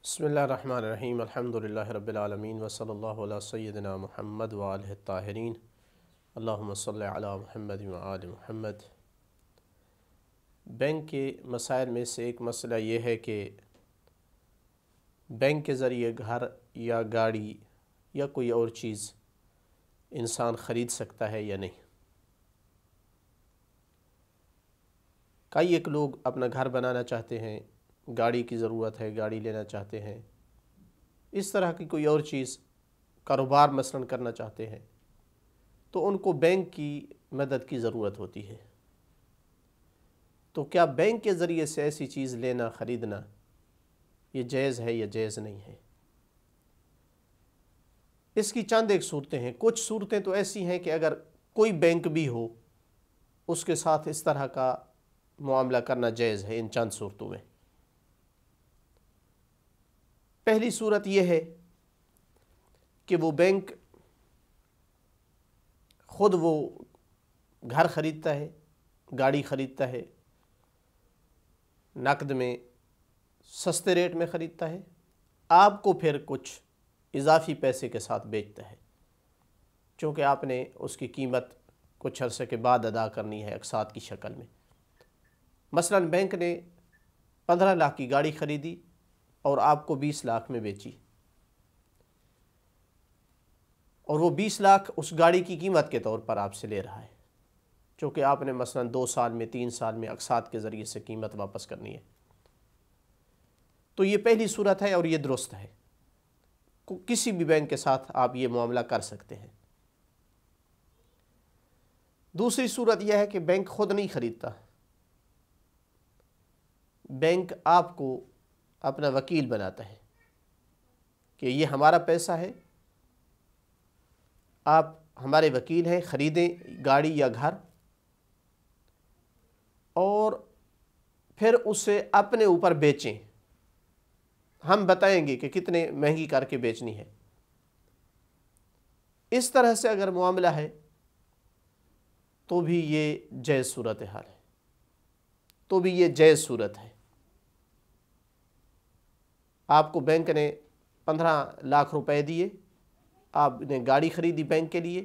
बिस्मिल्लाहिर्रहमानिर्रहीम अल्हम्दुलिल्लाहि रब्बिल आलमीन व सल्लल्लाहु अला सय्यिदिना मुहम्मद व आलिहि त्ताहिरीन अल्लाहुम्मा सल्लि अला मुहम्मद व आलि मुहम्मद। बैंक के मसाइल में से एक मसला ये है कि बैंक के ज़रिए घर या गाड़ी या कोई और चीज़ इंसान ख़रीद सकता है या नहीं। कई एक लोग अपना घर बनाना चाहते हैं, गाड़ी की ज़रूरत है, गाड़ी लेना चाहते हैं, इस तरह की कोई और चीज़ कारोबार मसलन करना चाहते हैं, तो उनको बैंक की मदद की ज़रूरत होती है। तो क्या बैंक के ज़रिए से ऐसी चीज़ लेना ख़रीदना ये जायज़ है या जायज़ नहीं है? इसकी चंद एक सूरतें हैं। कुछ सूरतें तो ऐसी हैं कि अगर कोई बैंक भी हो उसके साथ इस तरह का मुआमला करना जायज़ है। इन चंद सूरतों में पहली सूरत यह है कि वो बैंक ख़ुद वो घर ख़रीदता है, गाड़ी ख़रीदता है, नकद में सस्ते रेट में ख़रीदता है, आपको फिर कुछ इजाफ़ी पैसे के साथ बेचता है, चूँकि आपने उसकी कीमत कुछ अरसे के बाद अदा करनी है अक़सात की शक्ल में। मसलन बैंक ने 15 लाख की गाड़ी ख़रीदी और आपको 20 लाख में बेची, और वो 20 लाख उस गाड़ी की कीमत के तौर पर आपसे ले रहा है, चूँकि आपने मसलन 2 साल में 3 साल में अक़सात के ज़रिए से कीमत वापस करनी है। तो ये पहली सूरत है और ये दुरुस्त है। किसी भी बैंक के साथ आप ये मामला कर सकते हैं। दूसरी सूरत यह है कि बैंक खुद नहीं ख़रीदता, बैंक आपको अपना वकील बनाता है कि ये हमारा पैसा है, आप हमारे वकील हैं, ख़रीदें गाड़ी या घर, और फिर उसे अपने ऊपर बेचें। हम बताएंगे कि कितने महंगी करके बेचनी है। इस तरह से अगर मामला है तो भी ये जायज़ सूरत हाल है, तो भी ये जायज़ सूरत है। आपको बैंक ने 15 लाख रुपए दिए, आपने गाड़ी ख़रीदी बैंक के लिए,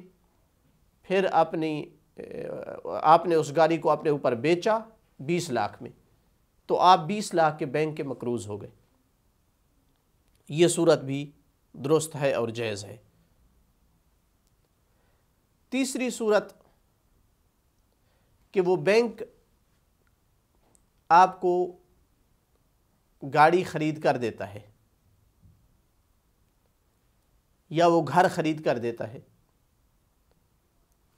फिर आपने उस गाड़ी को अपने ऊपर बेचा 20 लाख में, तो आप 20 लाख के बैंक के मकरूज़ हो गए। ये सूरत भी दुरुस्त है और जायज़ है। तीसरी सूरत कि वो बैंक आपको गाड़ी ख़रीद कर देता है या वो घर ख़रीद कर देता है,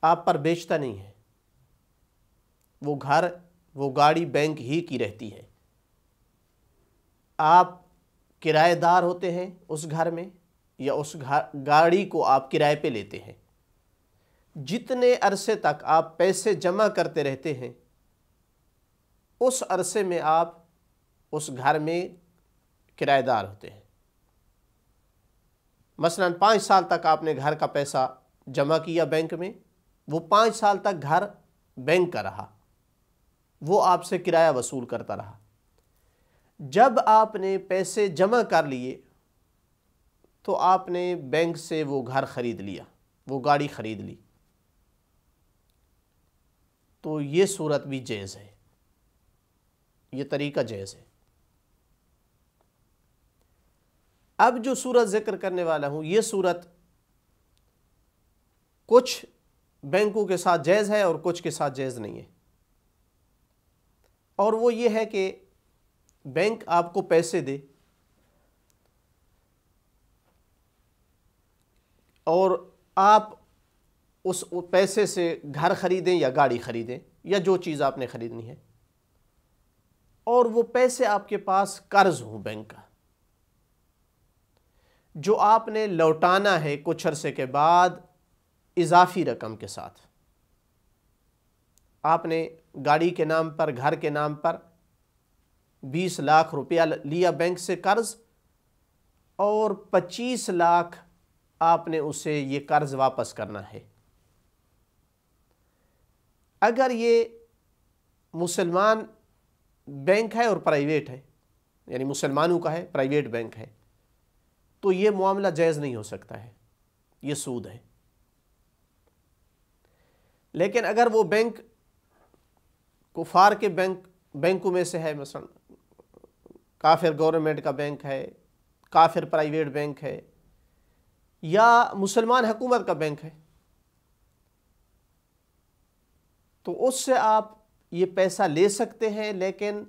आप पर बेचता नहीं है। वो घर वो गाड़ी बैंक ही की रहती है, आप किराएदार होते हैं उस घर में, या उस गाड़ी को आप किराए पे लेते हैं। जितने अरसे तक आप पैसे जमा करते रहते हैं उस अरसे में आप उस घर में किराएदार होते हैं। मसलन 5 साल तक आपने घर का पैसा जमा किया बैंक में, वो 5 साल तक घर बैंक का रहा, वो आपसे किराया वसूल करता रहा। जब आपने पैसे जमा कर लिए तो आपने बैंक से वो घर ख़रीद लिया, वो गाड़ी ख़रीद ली, तो ये सूरत भी जायज़ है, ये तरीका जायज़ है। अब जो सूरत ज़िक्र करने वाला हूँ, ये सूरत कुछ बैंकों के साथ जायज़ है और कुछ के साथ जायज़ नहीं है। और वो ये है कि बैंक आपको पैसे दे और आप उस पैसे से घर ख़रीदें या गाड़ी ख़रीदें या जो चीज़ आपने ख़रीदनी है, और वो पैसे आपके पास कर्ज़ हों बैंक का, जो आपने लौटाना है कुछ अरसे के बाद इजाफ़ी रकम के साथ। आपने गाड़ी के नाम पर, घर के नाम पर 20 लाख रुपया लिया बैंक से कर्ज़, और 25 लाख आपने उसे ये कर्ज़ वापस करना है। अगर ये मुसलमान बैंक है और प्राइवेट है یعنی مسلمانوں کا ہے، پرائیویٹ بینک ہے، تو یہ معاملہ جائز نہیں ہو سکتا ہے، یہ سود ہے۔ لیکن اگر وہ بینک کفار کے بینکوں میں سے ہے، مثلا کافر گورنمنٹ کا بینک ہے، کافر پرائیویٹ بینک ہے، یا مسلمان حکومت کا بینک ہے، تو اس سے آپ یہ پیسہ لے سکتے ہیں، لیکن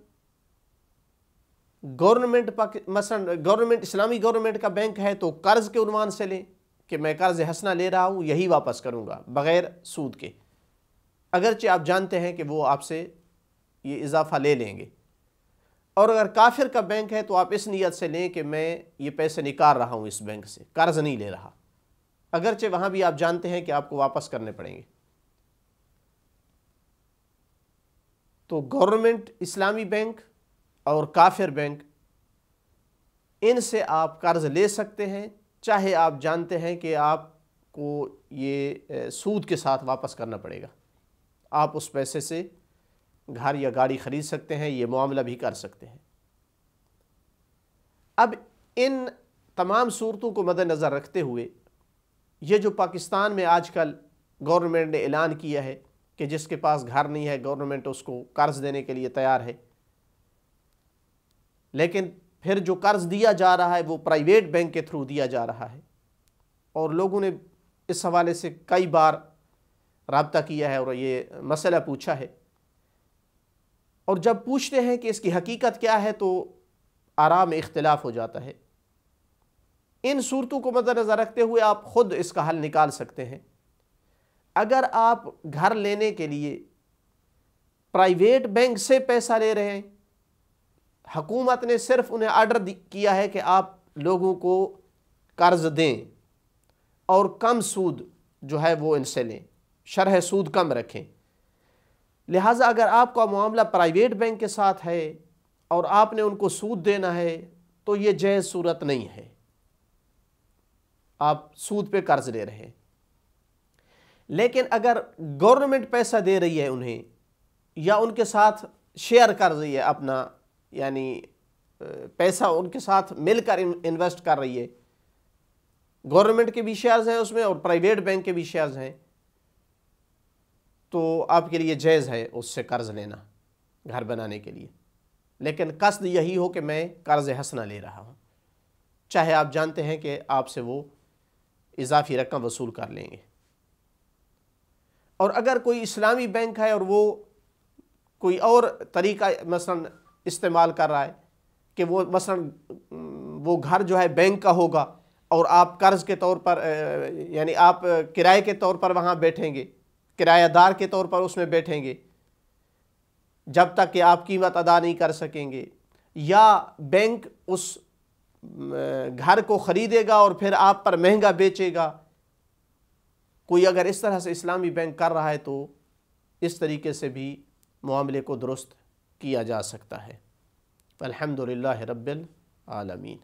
مثلا گورنمنٹ اسلامی گورنمنٹ کا بینک ہے تو قرض کے عنوان سے لیں کہ میں قرض حسنہ لے رہا ہوں، یہی واپس کروں گا بغیر سود کے، اگرچہ آپ جانتے ہیں کہ وہ آپ سے یہ اضافہ لے لیں گے۔ اور اگر کافر کا بینک ہے تو آپ اس نیت سے لیں کہ میں یہ پیسے نکال رہا ہوں اس بینک سے، قرض نہیں لے رہا، اگرچہ وہاں بھی آپ جانتے ہیں کہ آپ کو واپس کرنے پڑیں گے۔ تو گورنمنٹ اسلامی بینک اور کافر بینک، ان سے آپ قرض لے سکتے ہیں، چاہے آپ جانتے ہیں کہ آپ کو یہ سود کے ساتھ واپس کرنا پڑے گا۔ آپ اس پیسے سے گھر یا گاڑی خرید سکتے ہیں، یہ معاملہ بھی کر سکتے ہیں۔ اب ان تمام صورتوں کو مد نظر رکھتے ہوئے یہ جو پاکستان میں آج کل گورنمنٹ نے اعلان کیا ہے کہ جس کے پاس گھر نہیں ہے گورنمنٹ اس کو قرض دینے کے لیے تیار ہے، لیکن پھر جو قرض دیا جا رہا ہے وہ پرائیویٹ بینک کے تھرو دیا جا رہا ہے، اور لوگوں نے اس حوالے سے کئی بار رابطہ کیا ہے اور یہ مسئلہ پوچھا ہے، اور جب پوچھتے ہیں کہ اس کی حقیقت کیا ہے تو آراء میں اختلاف ہو جاتا ہے۔ ان صورتوں کو مد نظر رکھتے ہوئے آپ خود اس کا حل نکال سکتے ہیں۔ اگر آپ گھر لینے کے لیے پرائیویٹ بینک سے پیسہ لے رہے ہیں، حکومت نے صرف انہیں آرڈر کیا ہے کہ آپ لوگوں کو قرض دیں اور کم سود جو ہے وہ ان سے لیں، شرح سود کم رکھیں، لہٰذا اگر آپ کا معاملہ پرائیویٹ بینک کے ساتھ ہے اور آپ نے ان کو سود دینا ہے تو یہ جائز صورت نہیں ہے، آپ سود پہ قرض لے رہے ہیں۔ لیکن اگر گورنمنٹ پیسہ دے رہی ہے انہیں، یا ان کے ساتھ شیئر کر رہی ہے اپنا، یعنی پیسہ ان کے ساتھ مل کر انویسٹ کر رہی ہے، گورنمنٹ کے بھی شیئرز ہیں اس میں اور پرائیویٹ بینک کے بھی شیئرز ہیں، تو آپ کے لیے جائز ہے اس سے قرض لینا گھر بنانے کے لیے، لیکن قصد یہی ہو کہ میں قرض حسنہ لے رہا ہوں، چاہے آپ جانتے ہیں کہ آپ سے وہ اضافی رقم وصول کر لیں گے۔ اور اگر کوئی اسلامی بینک ہے اور وہ کوئی اور طریقہ مثلا استعمال کر رہا ہے کہ وہ مثلا وہ گھر جو ہے بینک کا ہوگا اور آپ قرض کے طور پر یعنی آپ کرائے کے طور پر وہاں بیٹھیں گے، کرایہ دار کے طور پر اس میں بیٹھیں گے جب تک کہ آپ قیمت ادا نہیں کر سکیں گے، یا بینک اس گھر کو خریدے گا اور پھر آپ پر مہنگا بیچے گا، کوئی اگر اس طرح سے اسلامی بینک کر رہا ہے تو اس طریقے سے بھی معاملے کو درست کیا جا سکتا ہے۔ الحمدللہ رب العالمین۔